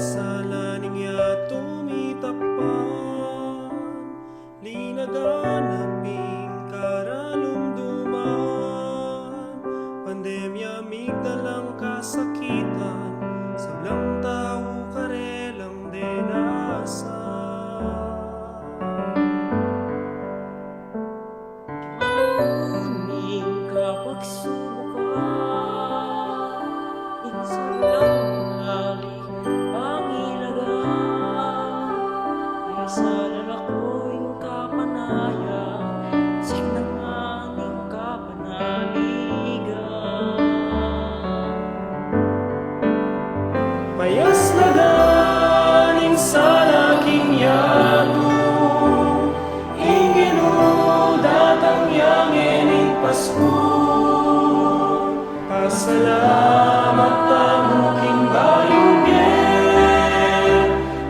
sala niya tumitakpan, linaganaping karalumduman, pandemya migdalang kasakitan, sablang tao karelang denasa. Uning kapagsubukan, minsan lang pinali ang ilagan, sa lalako'y kapanaya, sinanganing kapanaligan. Payas na galing sa laking yato, datang yang ening Pasko. Pasalamat tamuking bayugin,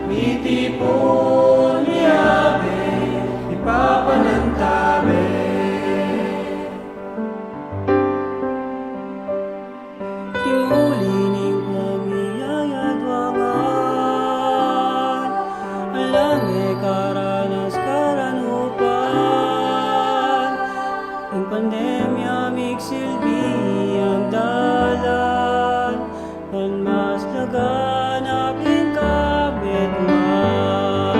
mitipon miyabe, ipapanantabe. Timulining pamiyayadwangan, alange karanas karanupan, ang pandemya migsilbi ang dalan, panmasdaganapin kabitman.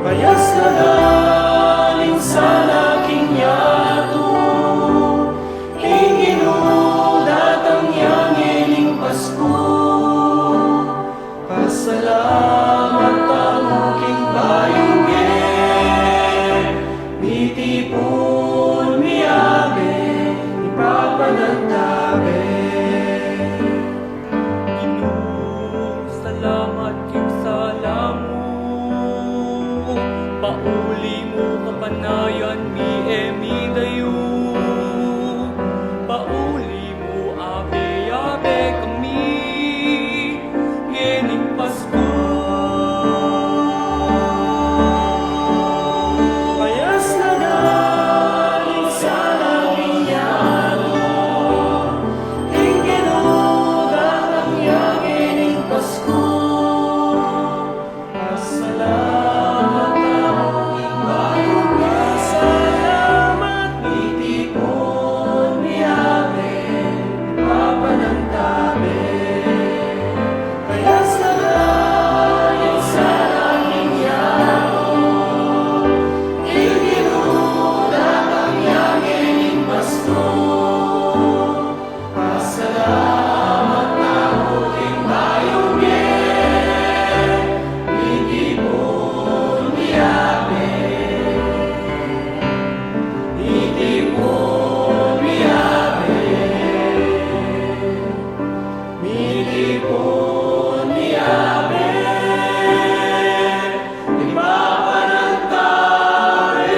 Payas na galing sa laking yato, datang yang ening Pasko. Pasalamat tamuking bayugin, mitipon miyabe, ipapanantabe. Ginoo, salamat yung salamu, pauli mo kapanayan mi emi dayo, pauli mo abe-abe kami ngening Pasko. Payas na galing sa laking yato, datang yang ening Pasko. Pasalamat tamuking bayugin, salamat mitipon miyabe, ipapanantabe. Payas na galing sa laking yato, datang yang ening Pasko. Pasalamat tamuking bayugin, mitipon miyabe, mitipon miyabe, mitipon miyabe, ipapanantabe.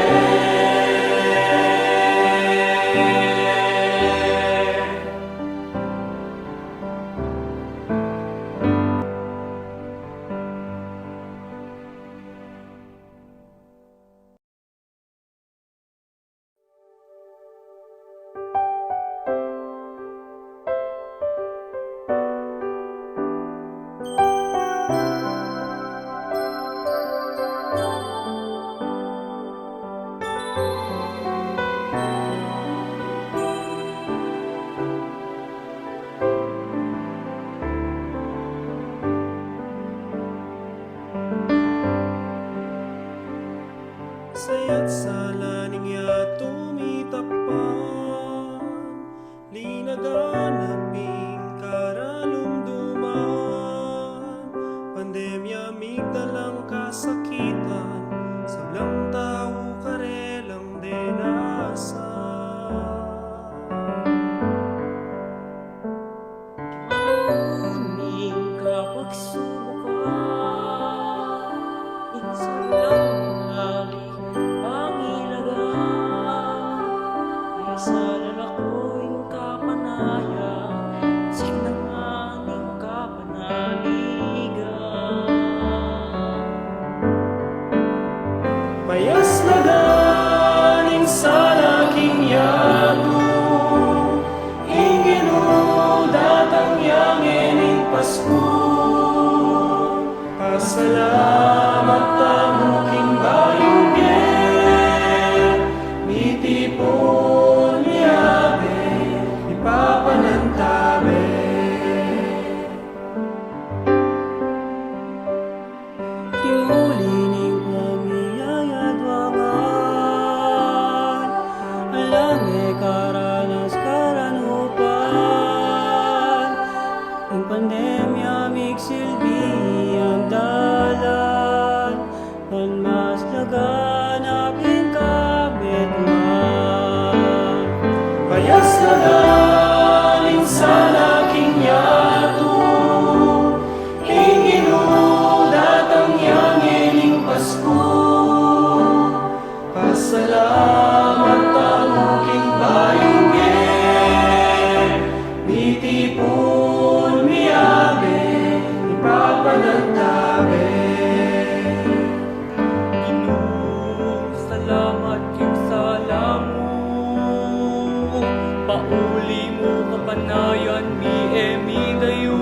Saya't sala niya tumitakpan, linaganaping karalumduman, pandemya migdalang kasakitan, sablang tao karelang denasa. Uning kapagsubukan, minsan lang pinali ang ilagan, sa lalako'y kapanaya, sinanganing kapanaligan. panandamin. Ginoo, salamat kay salamu. Pauli mo kapanayan mi emi dayo.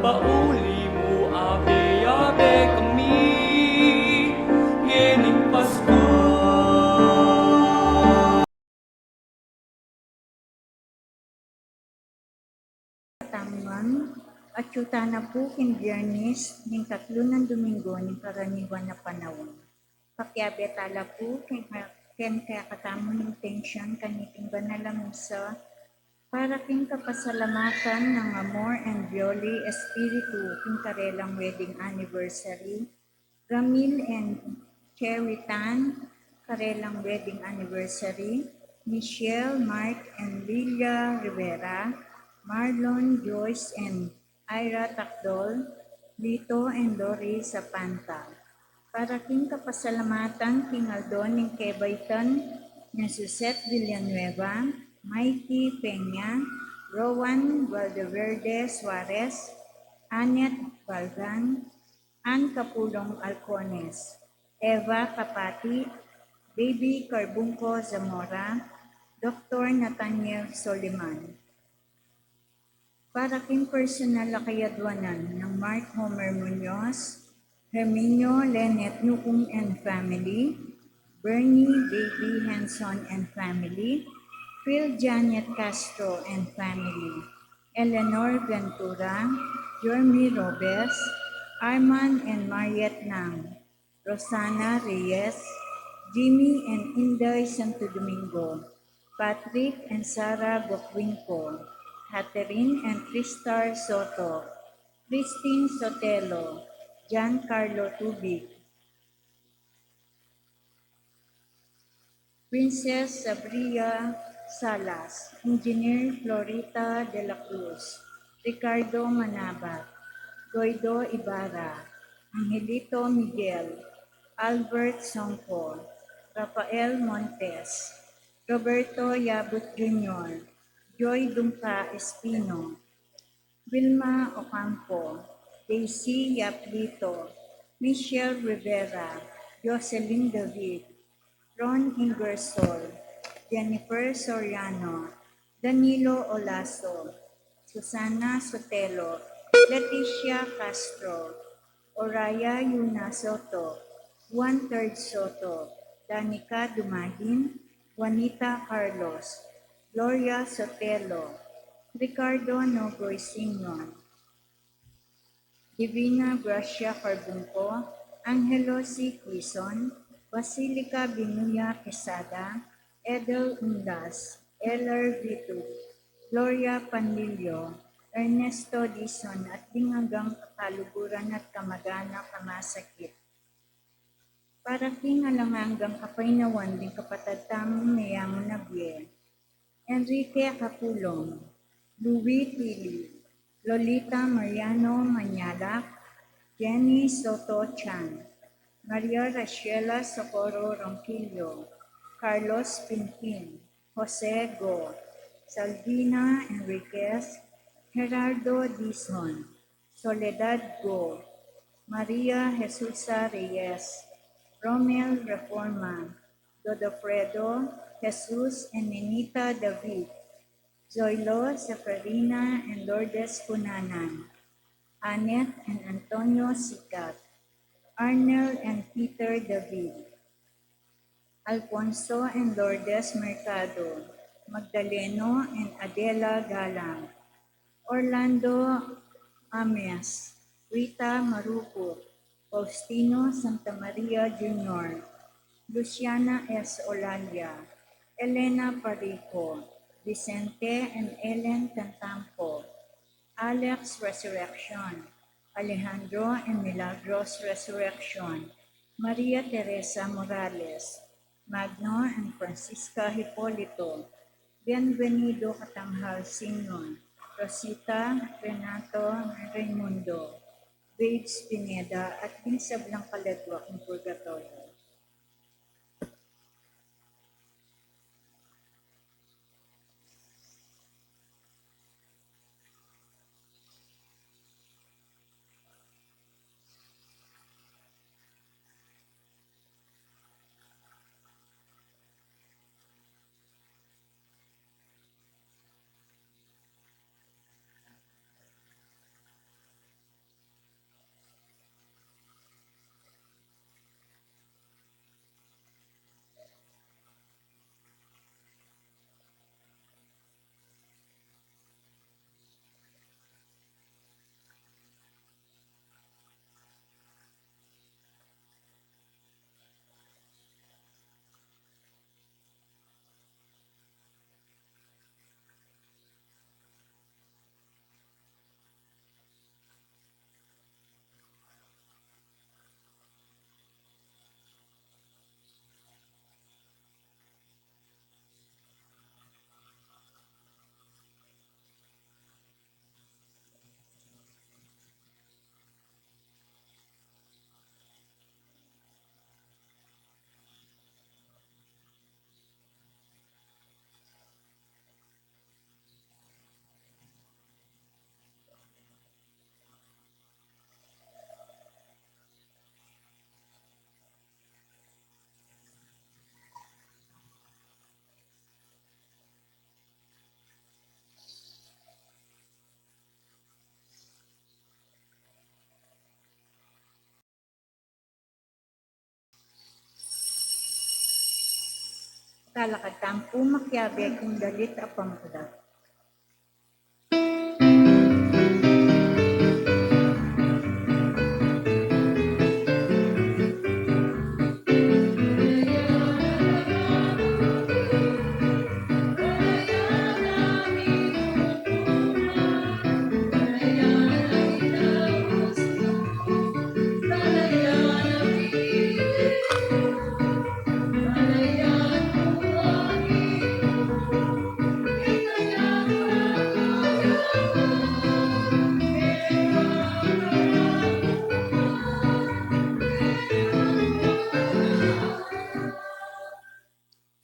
Pauli mo abe-abe kami. Yening Pasko. Katanguan at yuta na po kin Biyernes ning tatlo ng Domingo ning karaniwan na panahon. Pakiabetala po ken kaya katamo ning tensyon kaniting banala misa para king kapasalamatan ng Amor and Violi Espiritu king karelang wedding anniversary. Ramil and Cherry Tan, karelang wedding anniversary. Michelle, Mark, and Lilia Rivera. Marlon, Joyce, and Ira Takdol. Lito and Lori Zapanta. Para king kapasalamatan king Aldon ng Kebaytan na Suzette Villanueva, Mikey Peña, Rowan Valdeverde Suarez, Annette Valgan, Ann Capulong Alcones, Eva Kapati, Baby Carbunco Zamora, Dr. Nathaniel Soliman. Para king personal na kayadwanan ng Mark Homer Munoz, Herminio Lenet Nukung and family, Bernie Baby Henson and family, Phil Janet Castro and family, Eleanor Ventura, Jeremy Robes, Arman and Mariette Nang, Rosana Reyes, Jimmy and Inday Santo Domingo, Patrick and Sarah Bokwinko, Catherine and Tristar Soto, Christine Sotelo, Giancarlo Tubig, Princess Sabria Salas, Engineer Florita de la Cruz, Ricardo Manabat, Goido Ibarra, Angelito Miguel, Albert Songko, Rafael Montes, Roberto Yabut Jr., Joy Dungka Espino, Wilma Ocampo, Daisy Yaplito, Michelle Rivera, Jocelyn David, Ron Ingersol, Jennifer Soriano, Danilo Olaso, Susana Sotelo, Leticia Castro, Oraya Yuna Soto, Juan Third Soto, Danica Dumahin, Juanita Carlos, Gloria Sotelo, Ricardo Nogoy Singnon, Divina Gracia Carbunco, Angelo C. Quizon, Basilica Binuya Quesada, Edel Undas, Eller Vitu, Gloria Panlilio, Ernesto Dizon at dingagang kakaluguran at kamagana kamasakit. Para king alanganggang kapainawan din kapatad tamong niyamo na biye, Enrique Capulong, Louis Pili, Lolita Mariano Manyalak, Jenny Soto Chan, Maria Raciela Socorro Ronquillo, Carlos Pinpin, Jose Go, Salvina Enriquez, Gerardo Dizon, Soledad Go, Maria Jesusa Reyes, Romel Reforma, Godofredo, Jesus and Nenita David, Zoilo Seferina and Lourdes Punanan, Annette and Antonio Sicat, Arnel and Peter David, Alfonso and Lourdes Mercado, Magdaleno and Adela Galang, Orlando Ames, Rita Maruco, Faustino Santa Maria Jr., Luciana S. Olalia, Elena Parico, Vicente and Ellen Cantampo, Alex Resurrection, Alejandro and Milagros Resurrection, Maria Teresa Morales, Magno and Francisca Hipolito, Bienvenido Katanghal Singnon, Rosita Renato Raimundo, Babes Pineda at Pinsab ng Kaladwak ng Purgatorio. talakatang pumakyabe kung dalit apampuda.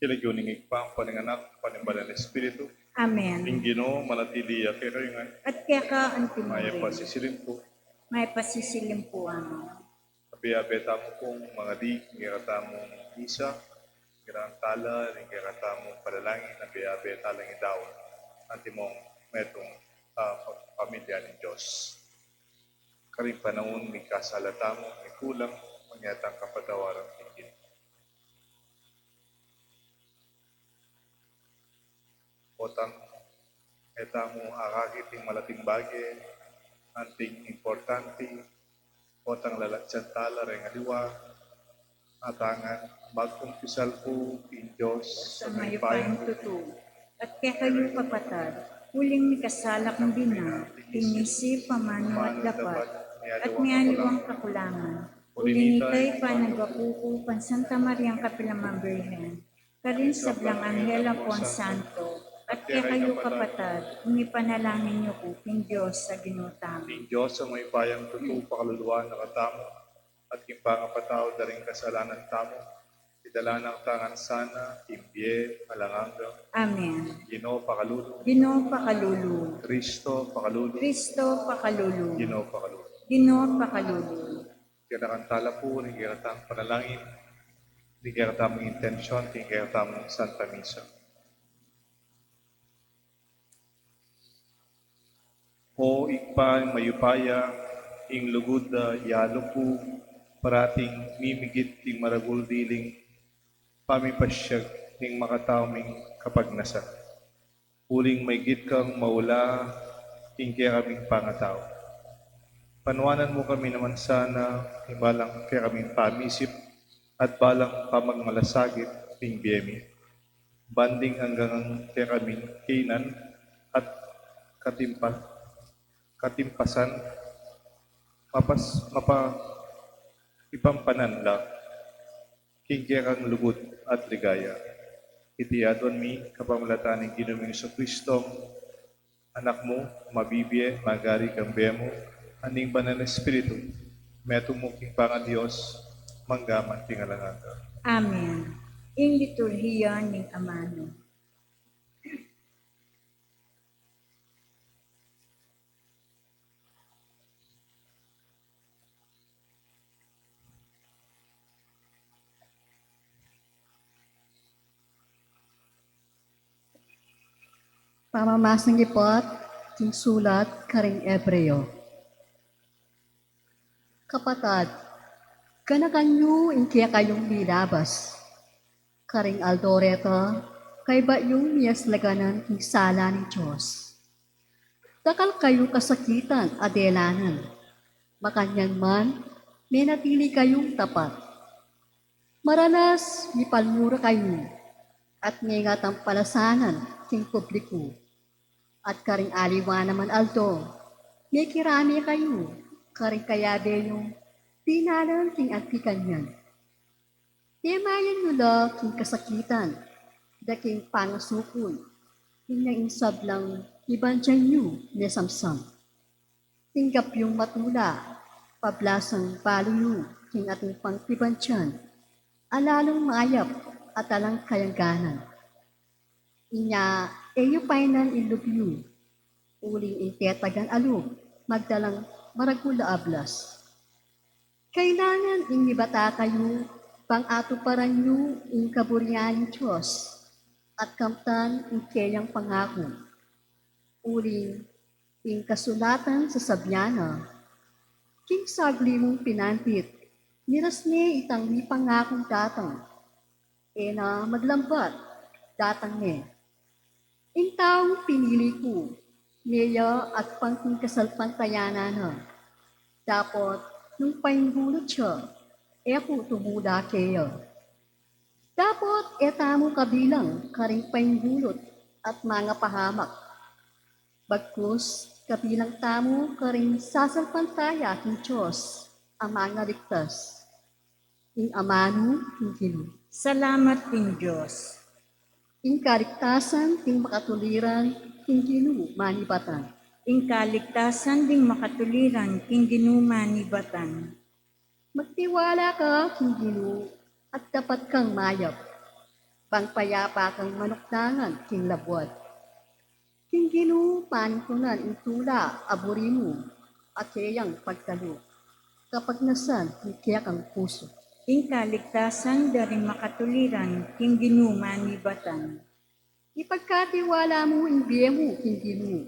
Kilagyoning igpang paninganak, panimbalan ng Espiritu, Amen. Inggino, manatili at kayongan, At kaya ka ang maya tinurin, pasisilim po, may pasisilimpuan mo. abiyabeta mo pong mga di, ngirata mong isa, ngirang tala, ngirata mong palalangin, abiyabeta lang idaw, antimong metong pamilya ng Diyos. Karing panahon, may kasalata mo, may kulang, mangyatang kapatawaran tingin. Otang eta mo akakiting malating bagay, anting importante, otang lalatsyan tala rin aliwa, atangan, bagkong pisal po, in Diyos, Sa mayupayang tutu. At kaya kayo kapatad, huling ni kasalak ng bina, tinisi, pamano at dapat, at mialiwang kakulangan. Uli nitay panagapuko, pansanta Mariang Kapilamang Birhen, karin sa Blang Angela Pon Santo, at kaya kayo kapatad, inipanalangin niyo po king Diyos sa ginutang. In Diyos, sa may bayang tutu, pakaluluwa na katamo, at kimpangapataw da rin kasalanan tamo, idala ng tangan sana, imbye, alanganga, Amen. Ginoo pakalulu, Ginoo pakalulu, Kristo pakalulu, Kristo pakalulu, Ginoo pakalulu. Ginoo pakalulu. Kailangan tala po, nagkiratang panalangin, nagkiratang intensyon, nagkiratang Santa Misa. O ikpa mayupaya, ing lugod da yalo po, parating mimigit ting maragul diling, pamipasyag ning makatawming kapagnasan. Uling may git kang maula, ing kaya kaming pangataw. Panuanan mo kami naman sana, balang kaya kaming pamisip, at balang pamagmalasagit, ing biyemi. Banding hanggang kaya kaming kinan, at katimpasan, ipampanan lang, kingkirang lugod at ligaya. Itiyadon mi, kapamlatan ng Ginoong Kristong, anak mo, mabibye, magari kang bemo, aning banan ng Espiritu, metong mo king panga Diyos, manggaman tingalangan ka. Amen. Ing liturhiya ning amano. Pamamasang ipot, king sulat, karing Ebreo. Kapatad, kanakanyo inkiya kayong bilabas. Karing Aldoreta, kay ba yung miyas laganan king sala ni Diyos. Dakal kayo kasakitan, adelanan. Makanyang man, may natili kayong tapat. Maranas, mipalmura kayo, at may ngatang palasanan king publiko. At karing aliwa naman alto, may kirami kayo, karing kayabe yung tinalan king antikan yan. Timayan nyo la king kasakitan, da king pangasukul, insab lang ibansyan nyo ni samsam. Tinggap yung matula, pablasang paluyo, king ating pangtibansyan, alalong mayap at alang kayangganan. Inya, eyo painan ilubyo, uling intetagan alub, magdalang maragula ablas. Kailangan inibata kayo, pang-atuparan nyo ing kaburyan ng Diyos, at kamtan ing kayang pangako. Uling ing kasulatan sa sabyana, king sagli mong pinantit, niras ni itang mi pangakong datang, na maglambat, datang ne. Ing taong pinili ko, niya at pangkasal pantayanan na. Dapat, nung painggulot siya, ako tumuda kaya. Dapat, etamo kabilang karing painggulot at mga pahamak. Bagkus, kabilang tamo karing sasalpantaya king Diyos ang mga ligtas. Ing amano, king Gino. Salamat din Diyos. Ing kaligtasan, ting makatuliran, king Gino, manibatan. Ing kaligtasan ding makatuliran king ginumanibatan. Magtiwala ka, king Gino, at dapat kang mayap. Pangpayapa kang manukdangan, king labwat. King Gino, panikunan ing tula, aburi mo, at kayang pagtalo. Kapag nasan, kaya kang puso. Ing kaligtasan daring makatuliran king ginumanibatan. Ipagkatiwala mo ing biye mo, king Gino.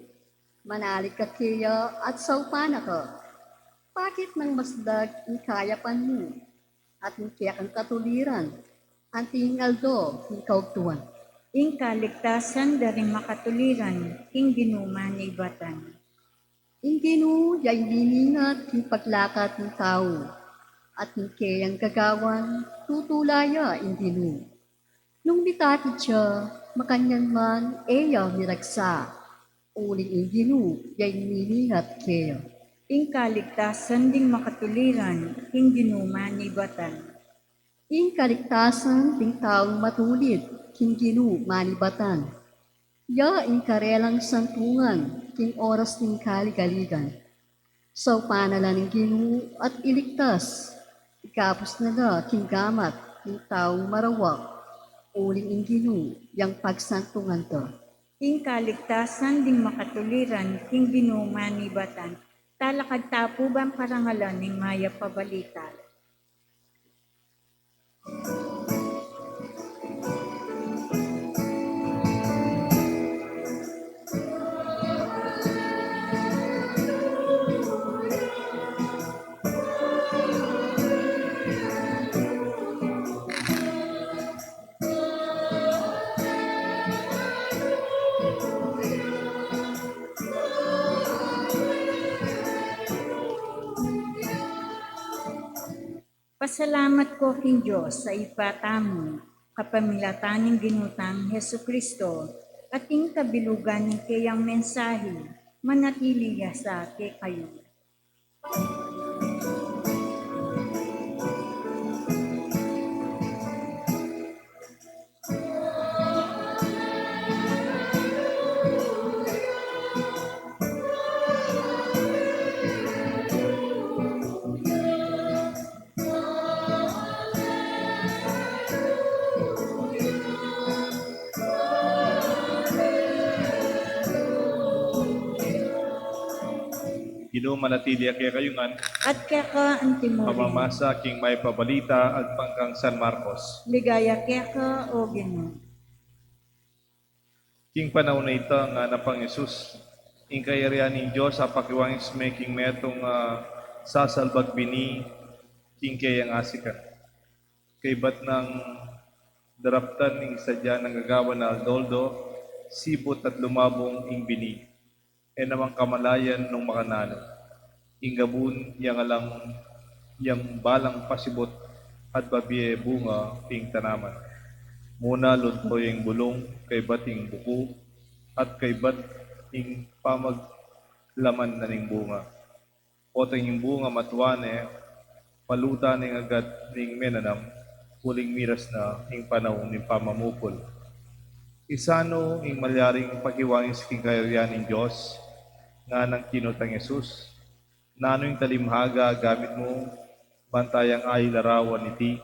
Manalig ka kaya at saupana ka. Bakit nang masdag ing kayapan mo? At ing kaya kang katuliran, ang tingaldo, ing kaugtuan. Ing kaligtasan daring makatuliran king ginumanibatan. Ing Gino, yay liningat ing paglakat ng tao. At ing kayang gagawan, tutulaya ing Gino. Nung bitakit siya, makanyan man, eya miragsa. Uling ing Gino, yay liningat kaya. Ing kaligtasan ding makatuliran king ginumanibatan. Ing kaligtasan, ting taong matulid, king Gino, manibatan. Ya ing karelang santungan, king oras ng kaligaligan. So panalan ng Gino at iligtas. Ikapos na na, king gamat, king taong marawak. Uling ing Gino, yang pagsantungan to. Ing kaligtasan ding makatuliran king ginumanibatan. Talakad tapo bang parangalan ng maya pabalita. Pasalamat ko king Diyos sa ipatamo, kapamilataning ginutang Heso Kristo, at ing kabilugan ng kayang mensahe, manatili sa ke kayo. Ginoo manatili kaya kayungan, At keka ang timuri, pamamasa king may pabalita at pangkang San Marcos. ligaya keka o Ginoo. King panahon na ito nga napang Yesus, ing kayarian ng Diyos sa pakiwangis making metong sasalbag bini, king kayang asikan. Kay bat ng daraptan ng sadya ng gagawa na Aldoldo, sibot at lumabong ing bini. E namang kamalayan nung makanano. Ing gabun, yang alang, yang balang pasibot at babiye bunga ing tanaman. Muna lunto yung bulong kay bating buko at kay bat ing pamaglaman na ning bunga. Oteng yung bunga matwane, paluta ning agad ning menanam, huling miras na ing panahon ning pamamupol. Isano ing malyaring pakiwangis king kayarian ng Diyos, nga nang kinutang Yesus, nano yung talimhaga gamit mo, bantayang ay larawan iti,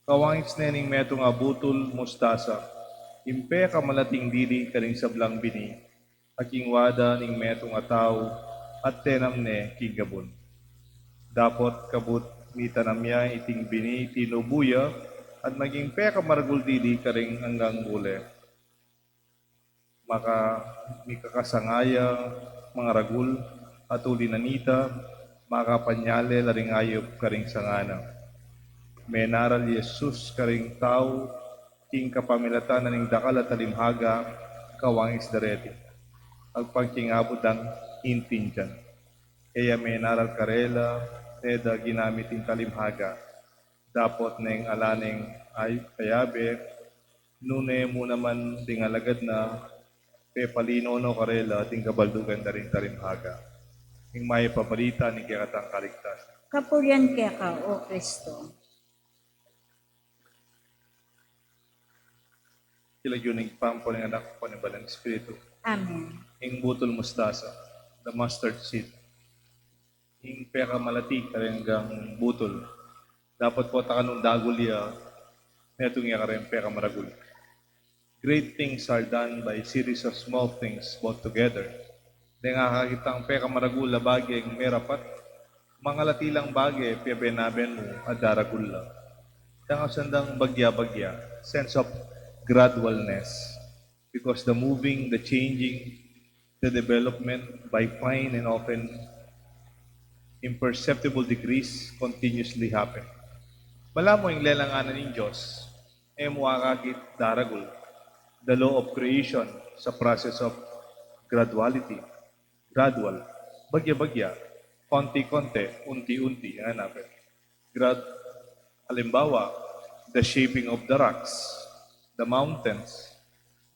kawangis na ning metong abutol mustasa, impe kamalating dili karing sablang bini, aking wada ning metong ataw, at tenam ne kigabon. Dapot kabut ni tanamya iting bini tinubuya, at maging pe kamaragul dili karing hanggang bule. Maka mikakasangaya, mga ragul, at uli nanita, makapanyale laring ayop karing sangana. Menaral Yesus karing tao, king kapamilatan ning dakal at talimhaga, kawangis dareti. Agpagkingabot ang intinjan. Kaya may naral karela, teda ginamit in talimhaga. Dapot neng alaneng ay kayabe, nune mo naman tingalagad na pepalino no karela ting kabaldugan na rin talimhaga. Ing may pabalita ni kikatang kaligtas. Kapurian kaya ka, O Kristo. Ilagyo ng pampo ng anak ko ng Balang Espiritu. Amen. Ing butol mustasa, the mustard seed. Ing peka malati karenggang butol. Dapat po takanong dagulya, netong iya kareng peka maragul. Great things are done by a series of small things brought together. Di nga kakitang peka maragul na bagay ang merapat, mga latilang bagay, piyabenaben mo at daragul lang. Tanga sandang bagya-bagya, sense of gradualness. Because the moving, the changing, the development by fine and often imperceptible degrees continuously happen. Wala mo yung lelanganan ng Diyos, muakakit daragul. The law of creation sa process of graduality. Gradual. Bagya-bagya. Konti-konti. Unti-unti. Yan hanapin. Halimbawa, the shaping of the rocks, the mountains,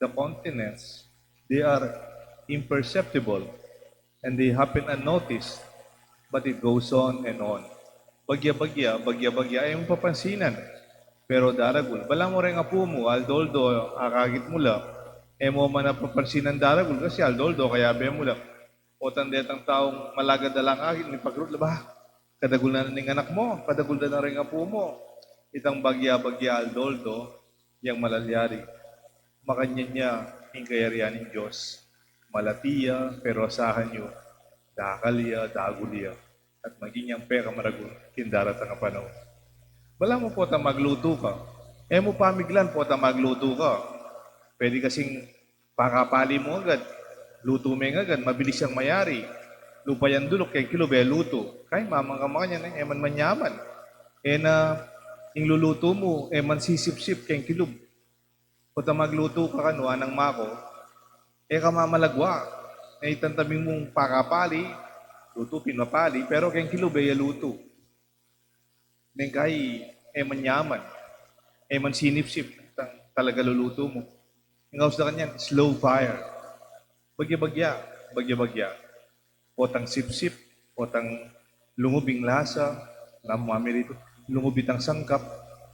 the continents, they are imperceptible and they happen unnoticed, but it goes on and on. Bagya-bagya, bagya-bagya ay mapapansinan. Pero daragul, bala mo rin apo mo, aldoldo, akagit mo lang, mo man napapansinan daragul kasi aldoldo, kaya be mo lang. O tandetang taong malagad na lang agit, ni pagrut, ba? Kadagul na ng anak mo, kadagul na rin apo mo. Itang bagya-bagya aldoldo, yang malalyari. Makanyan niya, hingkayarian ng Diyos. Malatiya, pero asahan niyo, dakalya, dagulya, at maging yung pera maragul, kindarat ang panahon. Wala mo po ta magluto ka. Mo pamiglan po ta magluto ka. Pwede kasing pakapali mo agad. Luto mo agad, mabilis siyang mayari. Lupa yan dulok, kay kilo be luto. Kay mamang kamang yan, man manyaman. Yung luluto mo, man sisip-sip, kay kilo. Po ta magluto ka kanwa ng mako, kamamalagwa. Itantabing mong pakapali, luto, pinapali, pero kay kilo be luto. Neng kay manyaman, man sinip-sip, talaga luluto mo. Ang haus na kanyan, slow fire. Bagya-bagya, bagya-bagya. Potang sip-sip, potang lungubing lasa, namamirito, lungubitang sangkap,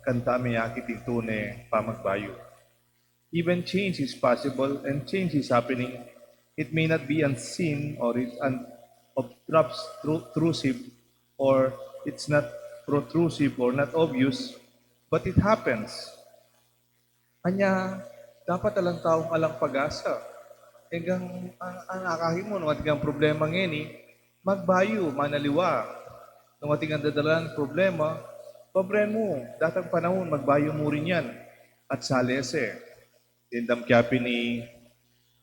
kanta may akit ito ne pamagbayo. Even change is possible and change is happening. It may not be unseen or it's obtrusive or it's not protrusive or not obvious, but it happens. Anya, dapat alang taong alang pag-asa. Hanggang ang akahin mo, nung ating problema ngayon, magbayo, manaliwa. Nung ating dadalan problema mo, datang panahon, magbayo mo rin yan. At salese, tindam kyapi ni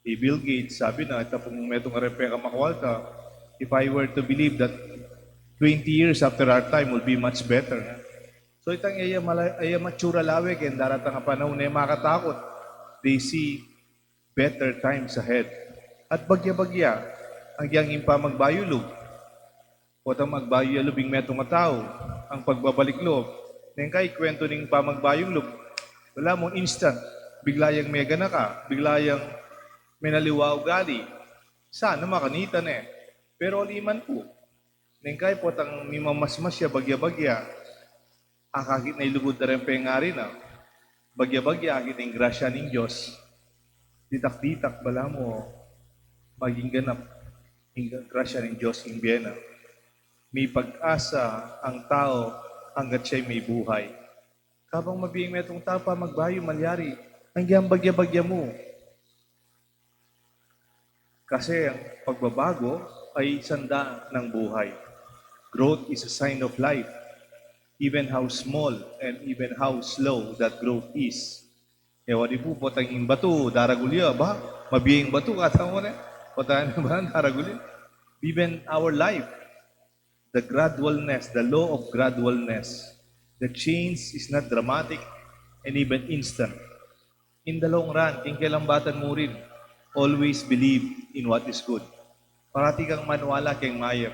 Bill Gates, sabi na, ito pong metong arepeka makwalta, if I were to believe that 20 years after our time will be much better. So itang iya matsura lawig and daratang panahon na makatakot. They see better times ahead. At bagya-bagya, ang yang impa magbayulog. O tang magbayulubing metong tao, ang pagbabalik loob. Nang kay kwento ning pamagbayong loob, wala mong instant. Biglayang mega na ka, biglayang menaliwa ugali. Sana makanita na Pero liman po. Nengkay po tang mimamasmas siya bagya-bagya. Akakit na ilugod na rin pengari na. Bagya-bagya, akit ang grasya ng Diyos. Ditak-ditak, bala mo, maging ganap. Ang grasya ng Diyos, ng biyena. May pag-asa ang tao hanggat siya'y may buhay. Kabang mabiyang metong tao pa magbayo, malyari, hanggang bagya-bagya mo. Kasi ang pagbabago ay sanda ng buhay. Growth is a sign of life, even how small and even how slow that growth is. Ewan po po tanging bato, daragulya ba? Mabiyeng bato, kataon mo na. Patayan ba, daragulya? Even our life, the gradualness, the law of gradualness, the change is not dramatic and even instant. In the long run, king kilambatan mo rin, always believe in what is good. Parati kang manwala keng mayap,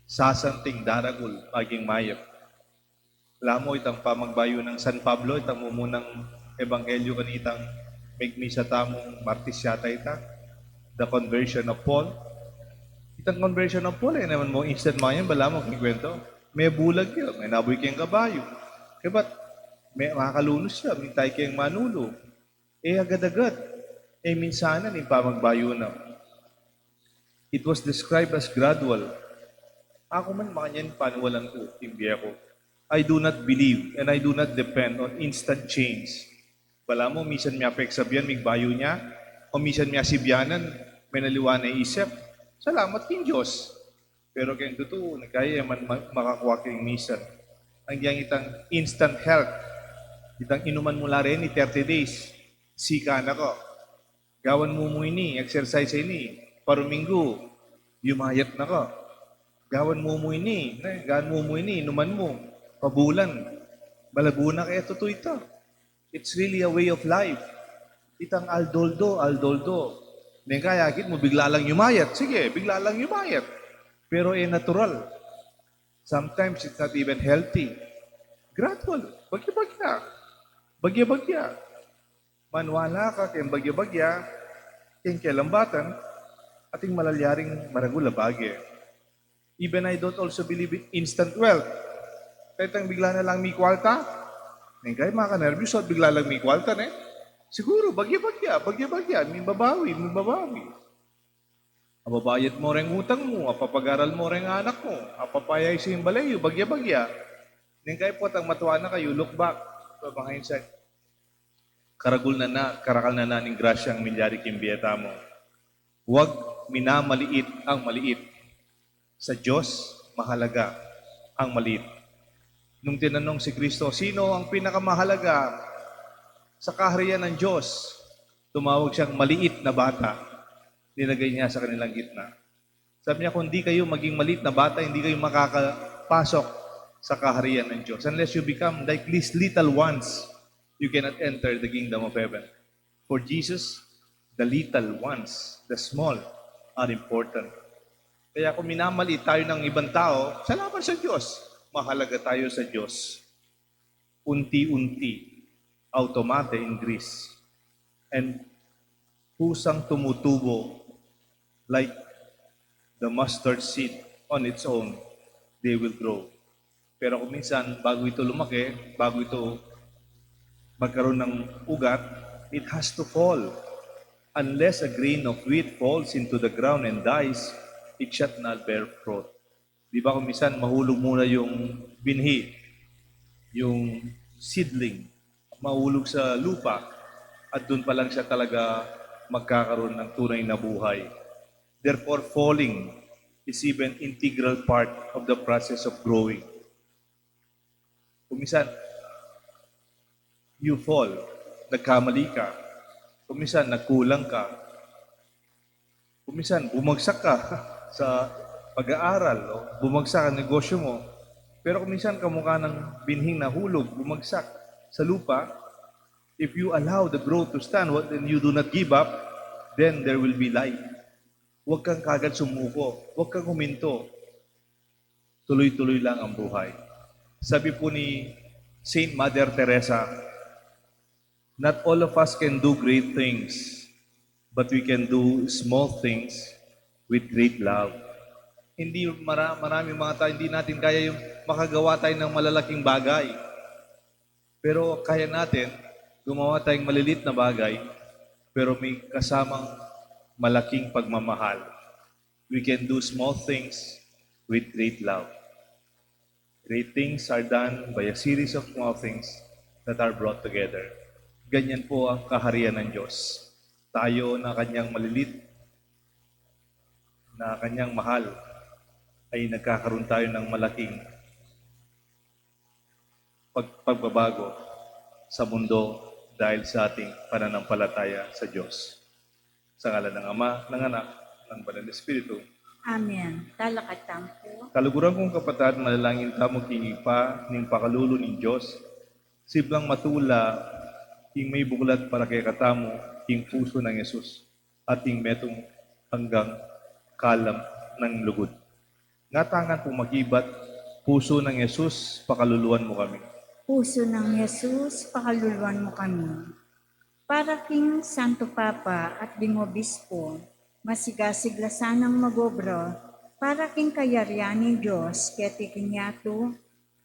sasanting daragul paging mayap. Alam mo, itang pamagbayo ng San Pablo, itang mumunang ebanghelyo kanitang megmi sa tamong martis yata ita, the conversion of Paul. Itang conversion of Paul, naman mo instant mayan, bala mo kwento. May bulag yun, may naboy kayong kabayo. Kaya ba't may makakalunos siya, may tayo kayong manulo. Agad-agad, minsanan yung pamagbayo na. It was described as gradual. Ako man makanyan panuwalan ko, timbiya ko. I do not believe and I do not depend on instant change. Bala mo, misan miya peksabihan, may bayo niya, o misan miya sibyanan, may naliwan na isip. Salamat king Diyos. Pero kayong totoo, nagkaya man makakuha kayong misan. Ang diyang itang instant health, itang inuman mula rin ni 30 days. Sika na ko. Gawan mo mo ini, exercise ini. Paruminggo, yumayat na ko. Gawan mo mo ini, inuman mo. Pabulan, balaguna kaya totoo ito. It's really a way of life. Itang aldoldo. Neng kaya agit mo, bigla lang yumayat. Sige, bigla lang yumayat. Pero natural. Sometimes it's not even healthy. Gradual. Bagya-bagya. Manwala ka kayong bagya-bagya, kayong kilambatan, ating malalyaring maragula bagay. Even I don't also believe in instant wealth. Kahit ang bigla na lang may kwalta, ngayon kayo maka-nervous at bigla lang may kwalta na siguro, bagya-bagya, may babawi. Ababayad mo rin utang mo, apapag-aral mo rin anak mo, apapayay sa yung balayo, bagya-bagya. Ngayon kayo po ang matuwa na kayo, look back, mga insight. Karakal na ng grasyang milyari kimbiyata mo. Huwag minamaliit ang maliit. Sa Diyos, mahalaga ang maliit. Nung tinanong si Kristo, sino ang pinakamahalaga sa kaharian ng Diyos? Tumawag siyang maliit na bata. Nilagay niya sa kanilang gitna. Sabi niya, kung di kayo maging maliit na bata, hindi kayo makakapasok sa kaharian ng Diyos. Unless you become like these little ones, you cannot enter the kingdom of heaven. For Jesus, the little ones, the small, are important. Kaya kung minamaliit tayo ng ibang tao, salamat sa Diyos. Mahalaga tayo sa Diyos. Unti-unti, automate increase. And pusang tumutubo like the mustard seed on its own, they will grow. Pero kung minsan, bago ito lumaki, bago ito magkaroon ng ugat, it has to fall. Unless a grain of wheat falls into the ground and dies, it shall not bear fruit. Di ba kung minsan mahulog muna yung binhi, yung seedling, mahulog sa lupa, at doon pa lang siya talaga magkakaroon ng tunay na buhay. Therefore, falling is even integral part of the process of growing. Kung minsan, you fall, nagkamali ka. Kung minsan, nagkulang ka. Kung minsan, bumagsak ka sa pag-aaral, o bumagsak ang negosyo mo. Pero kung minsan, kamukha ng binhing nahulog, bumagsak sa lupa, if you allow the growth to stand and you do not give up, then there will be life. Huwag kang kagad sumuko. Huwag kang huminto. Tuloy-tuloy lang ang buhay. Sabi po ni Saint Mother Teresa, not all of us can do great things, but we can do small things with great love. Hindi maraming mga tao, hindi natin kaya yung makagawa tayo ng malalaking bagay. Pero kaya natin gumawa tayong malilit na bagay, pero may kasamang malaking pagmamahal. We can do small things with great love. Great things are done by a series of small things that are brought together. Ganyan po ang kaharian ng Diyos. Tayo na kanyang malilit, na kanyang mahal, ay nagkakaroon tayo ng malaking pagbabago sa mundo dahil sa ating pananampalataya sa Diyos. Sa ngalan ng Ama, ng Anak, ng Banal na Espiritu. Amen. Talakatampo. Kaluguran kong kapatid, manalangin ta mo kingipa ning pakalulo ng Diyos, siblang matula ing may buklat para kay katamo, ing puso ng Yesus, at ing metong hanggang kalam ng lugod. Ngatangan po magibat, puso ng Yesus, pakaluluan mo kami. Puso ng Yesus, pakaluluan mo kami. Para King Santo Papa at Ding Obispo, masigasigla sanang magobra, para King kayarian ni Diyos, keti kinyato,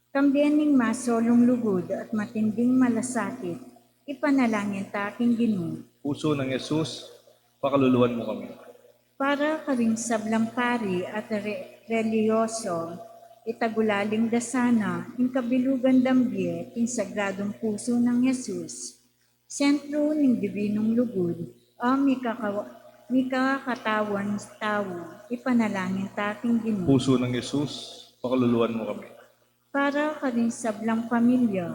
kambiyaning masolong lugod at matinding malasakit, ipanalangin ta aking Ginoo. Puso ng Yesus, pakaluluan mo kami. Para karing sablang pari at reliyoso, itagulaling dasana, in kabilugan dambye, in sagradong puso ng Yesus. Sentro ng dibinong lugod, o mikakatawan tawo, ipanalangin tating Ginoo. Puso ng Yesus, pakaluluan mo kami. Para karing sablang pamilya,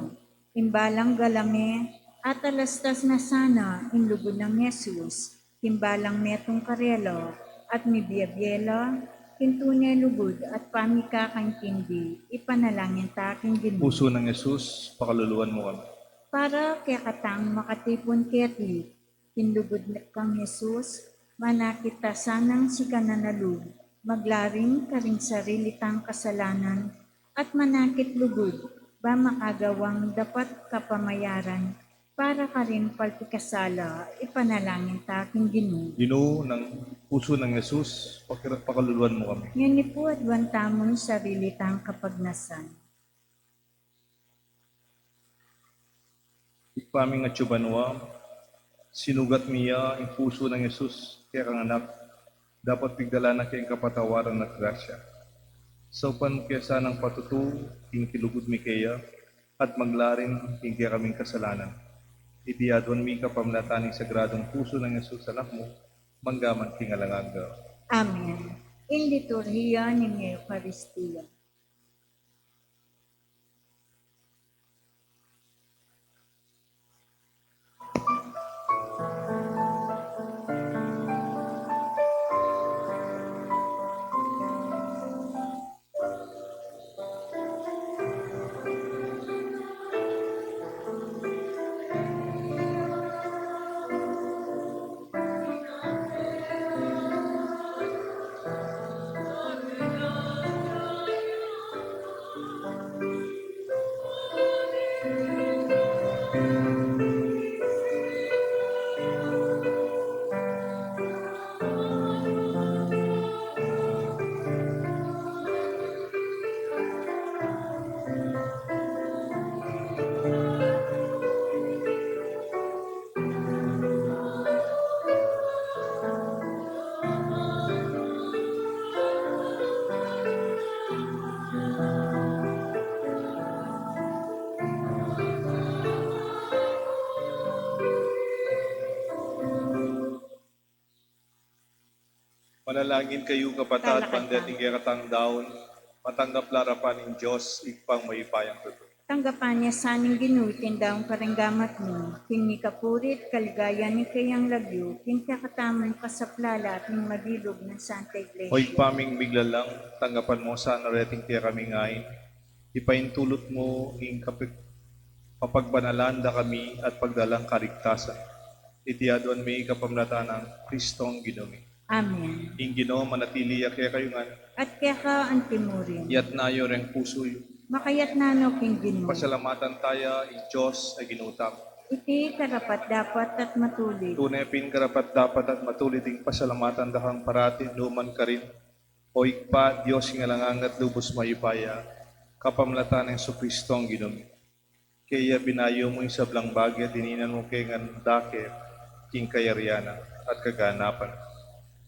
imbalang galame, at alastas na sana, in lugod ng Yesus, timbalang metong karelo, at mibiyabyela, kintunay lugod at pamikakaintindi, ipanalangin taking Ginoo. Puso ng Yesus, pakaluluan mo kami. Para kaya katang makatipon keti, kinlugod kang Jesus, manakita sanang si kananalug, maglaring karing sarili tang kasalanan, at manakit lugod, ba makagawang dapat kapamayaran, para ka rin paltikasala, ipanalangin taking Ginoo. Ginoo ng puso ng Yesus, pakaluluan mo kami. Ngani po at bantamon sarili tang kapagnasan. Ipaming at Chubanwa, sinugat miya ang puso ng Yesus, kaya kang anak, dapat bigdala na kayong kapatawaran at grasya. Sa upan kesa ng patutu, king kilugod mi kaya, at maglarin king kaya kaming kasalanan. Itiyadwan mi kapamlatan ng sagradong puso ng Yesus, anak mo, manggaman king alangaga. Amen. In liturhiya ng Eucharistia. Manalangin kayo kapatad, Talakad pandating kaya katang daon, matanggap larapan ng Diyos, ipang mayipayang tuto. Tanggapan niya saning Ginoo, tindaong karanggamat mo, kini kapurit, kaligaya ni kayang lagyo, kinakataman kasaplala at ng madilog ng Santa Iglesia. Hoy paming biglalang, tanggapan mo sa narating kaya kami ngayon, ipaintulot mo ing kapagbanalanda kami at pagdalang karigtasan. Itiyadwan mi kapamlatan ng Kristong Ginoo. Amen. Ing Ginoo manatili kaya kayo nga, At kaya ka ang timurin, iyat na ayo ring puso yo. makayat na no king Ginoo. Pasalamatan tayo, ing Diyos ay ginutam. Iti karapat dapat at matuloy. Tunay pin karapat dapat at matulit ing pasalamatan dakang parati, numan ka rin. O ikpa, Diyos nga langang at lubos mayupaya, kapamlatan ng Sukristong Ginoo. Kaya binayo mo yung sablang bagay, dininan mo kay nga dake, king kayariana at kaganapan.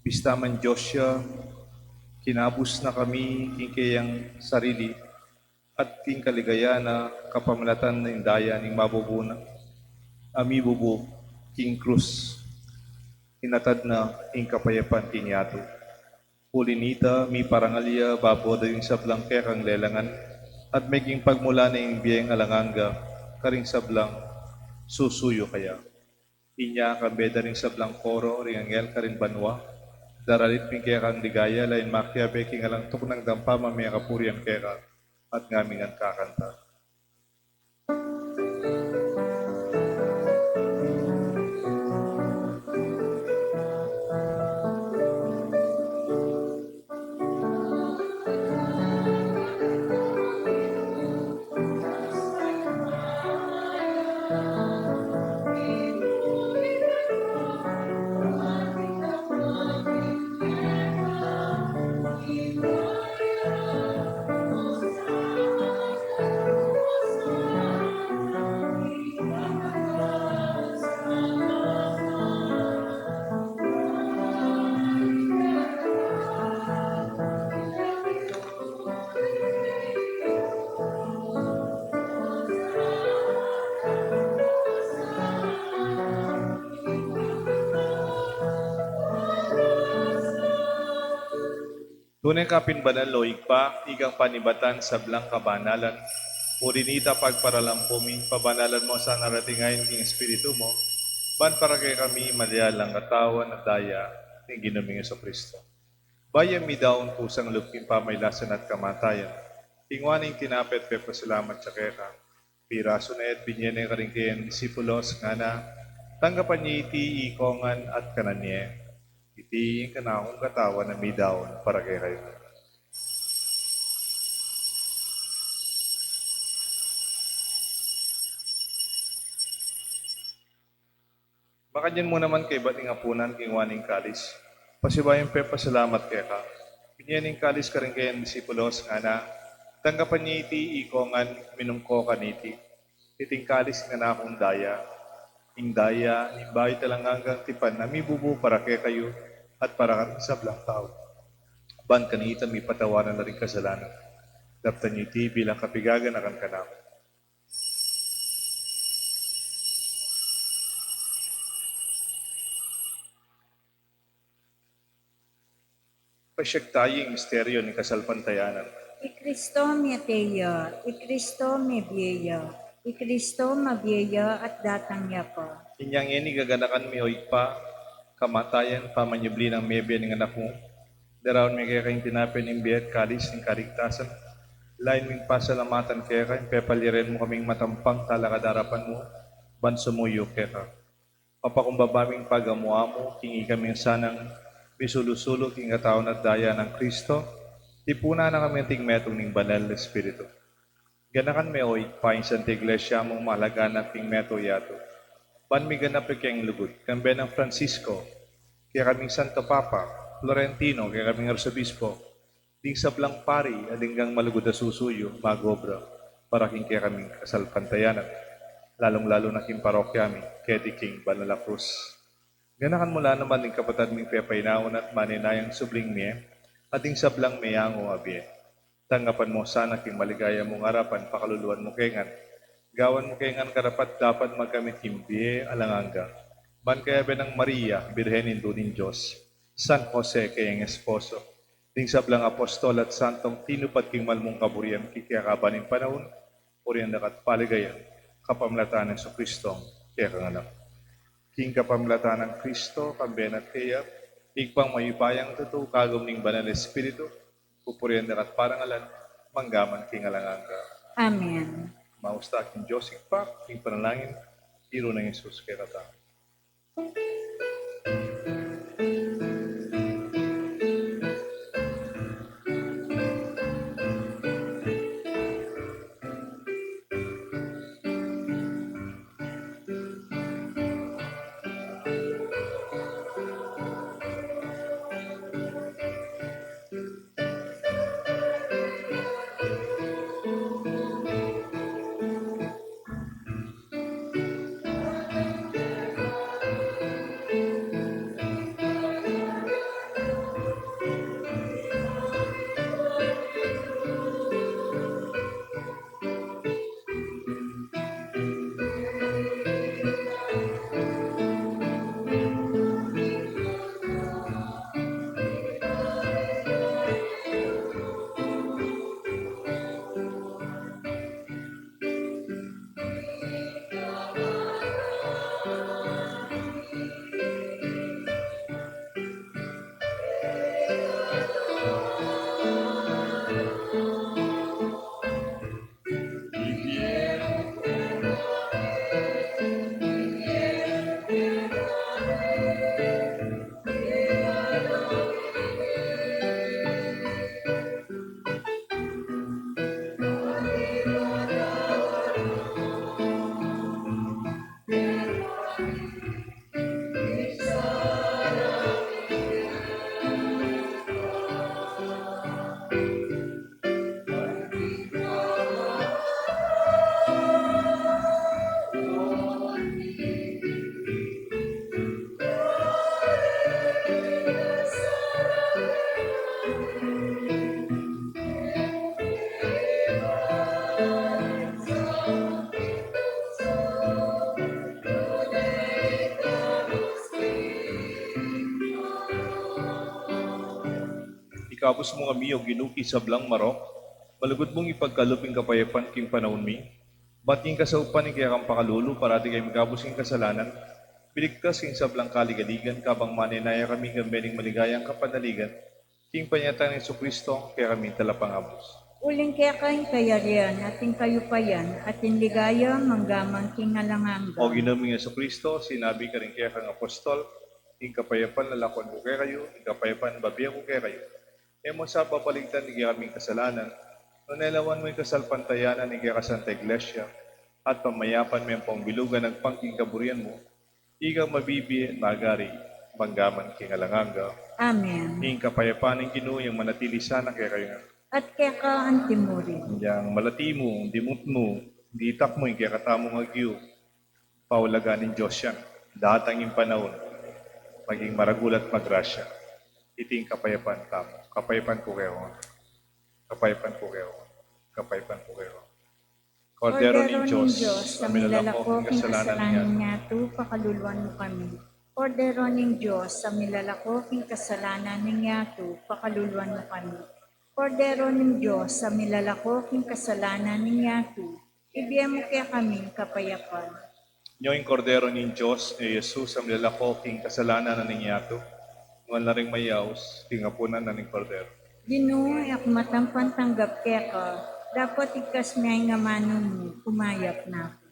Bista man Diyos siya, kinabus na kami king kayang sarili, at king kaligayana, kapamlatan ng daya ning mabubuna. Ami bubu, king krus, inatad na ing kapayapan king yato. Pulinita, mi parangalya, baboda yung sablang kaya kang lelangan, at maging pagmula na yung biyeng alanganga, karing sablang susuyo kaya. Inya kambeda ring sablang koro, ring angel karing banwa, daralit ping kaya kang ligaya, lain makya beking alang tuknang dampa, mamaya kapurian kaya at ngaming ang kakanta. Tunay kapin banal pa, igang panibatan sa blang kabanalan. Murinita pagparalampumi, pabanalan mo sa naratingayin king Espiritu mo, ban para kay kami malialang katawan at daya, ng ginuming sa Kristo. Bayan mi daon pusang lupin pamaylasan at kamatayan. Tingwaning tinapet pe pasalamat sa keka. Piraso na et binyene ka rin kayan disipulos nga na tanggapan niya iti ikongan at kananye. Iti yung kanakong katawan na mi daon para kay kayo. Makanyan mo naman kay bating apunan king waning kalis. Pasibayan pe pasalamat kay ka. Binyaning kalis ka rin kayan disipulos nga na tanggapan niya iti ikongan minungko kaniti. Iting kalis nga na akong daya. Ing daya, ibay talang hanggang tipan na mibubu para kay kayo at para kami sa blang tao. Ban kanita mi patawanan na rin kasalanan. Daptan niyo iti bilang kapigagan akan kanako. Pasyag tayong misteryo ni kasalpantayanan. I Kristo mi ateya, I Kristo mi biya, I Kristo mabiya at datangya ko. Inyang ini gaganakan mi oy pa, kamatayan pamanyubli ng mebya ng anak mo. Darawon mi kaya kayong tinapin ng biyat kalis ng kariktasan. Lain ming pasalamatan kaya kayong pepaliren mo kaming matampang talakadarapan mo, bansumuyo kaya ka. Papakumbabaming pagamuha mo, kingi kaming sanang bisulusulo king katawan at daya ng Kristo, tipuna na kami ting metong ning banal na Espiritu. Ganakan me oy, paing Santa Iglesia mong mahalaga na ting meto yato. Ban mi ganap kayong lugod, kambe ng Francisco, kaya kaming Santo Papa, Florentino, kaya kaming Arsobispo, ding sablang pari, alinggang malugod na susuyo, magobra, para king kaya kaming kasalpantayanan, lalong-lalo na king parokya mi, kaya di king Banalacruz. Ganakan mula naman ng kapatid ming pepainaon at maninayang subling miye, ating sablang mayango abye. Tanggapan mo sana king maligaya mong harapan, pakaluluan mo kengan. Gawan mo kengan karapat dapat magkamit kimbiye alanganga. Ban kaya benang Maria, Birhenin Dunin Diyos, San Jose kayang esposo. Ding sablang apostol at santong tinupad king malmong kaburian kikiyakabaning panahon, oriyan dakat paligayan, kapamlataan ng Kristong kaya kanganak. King kapamlatan ng Kristo, kambenat kaya, igpang mayubayang totoo kagom ning banal na Espiritu, pupurian at parangalan, manggaman king alanganga. Amen. Mausta king Joseph pa, king panalangin, tiro ng Jesus kay kata. Ikabos mo kami o ginuki sa blang marok, malugod mong ipagkaluping kapayapan king panahon mi, ba't king kasaupan ni kaya kang pakalulu para di kayo magabos king kasalanan, biligtas king sablang kaligaligan, kabang maninaya kami gambening maligayang kapanaligan, king panyatan ng Kristo kaya kami talapangabos. Uling kaya kayong kayarian, ating kayupayan, ating ligaya, manggamang kingalanganga. O ginaming Yesu Kristo, sinabi ka rin kaya kang apostol, ing kapayapan lalakon ko kaya kayo, ing kapayapan babiya ko kaya kayo. E mo sa papaligtan ni kaya kaming kasalanan, no nailawan mo yung kasalpantayanan ni kaya kasanta iglesia, at pamayapan mo yung pangbilugan ng pangking kaburian mo, ikaw mabibi magari, manggaman kingalanganga. Amen. Ing kapayapan ng Ginoo yung manatili sana kaya kayo nga. At kaya ka antimuri. Yang malati mo, dimut mo, ditak mo, yung kaya katamong agyo, paulaganin Diyos yan. Dahat ang iyong panahon, maging maragulat magrasya. Iting kapayapan tamo. Kapayapan ko kayo. Kapayapan ko kayo. Kapayapan ko kayo. Kordero ni Diyos, sa milalako milalako ang kasalanan niya. niya, tu pakaluluan mo kami. Kordero ng Diyos, sa milalako kasalanan niya, tu pakaluluan mo kami. Kordero ng Diyos, sa milalako kasalanan niya, tu ibigay mo kaya kami kapayapan. Nyo yung kordero ni Diyos, e Jesus, ang milalako king kasalanan na ningyato. Ngunit na rin mayaos, tingapunan na ning kordero. Ginoo, akmatang pantanggap kaya ka, dapat ikas niya nga manon mo, kumayap na ako.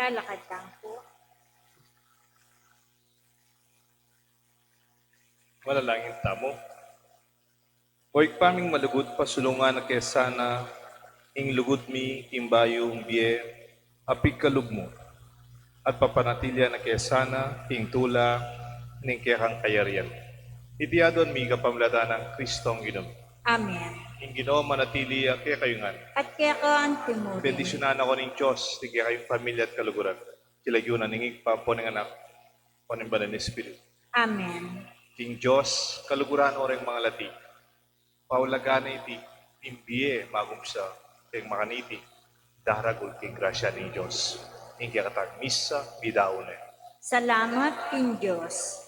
kalakad tangko. Malalangin tamo. O ikpaming malugod pasulungan na kesana, ing lugod mi, imbayo, biye, apik kalug mo, at papanatilya na kesana, ing tula, ning kekang kayarian. Itiyadon mi kapamlatan ng Kristong Ginoo. Amen. Ing Ginoo manatili ang kaya kayungan. At kaya ka ang timurin. Bendisyonan ako ng Diyos, tig kaya kayong pamilya at kaluguran. Kilagyunan ning igpapo ng anak, panimbalan ni Espiritu. Amen. King Diyos, kaluguran o rin mga lati. Paulagan iti, imbiye magumsa, king makaniti, daragul king grasya ni Diyos. Ing kaya katag misa, bidaon Salamat, King Diyos.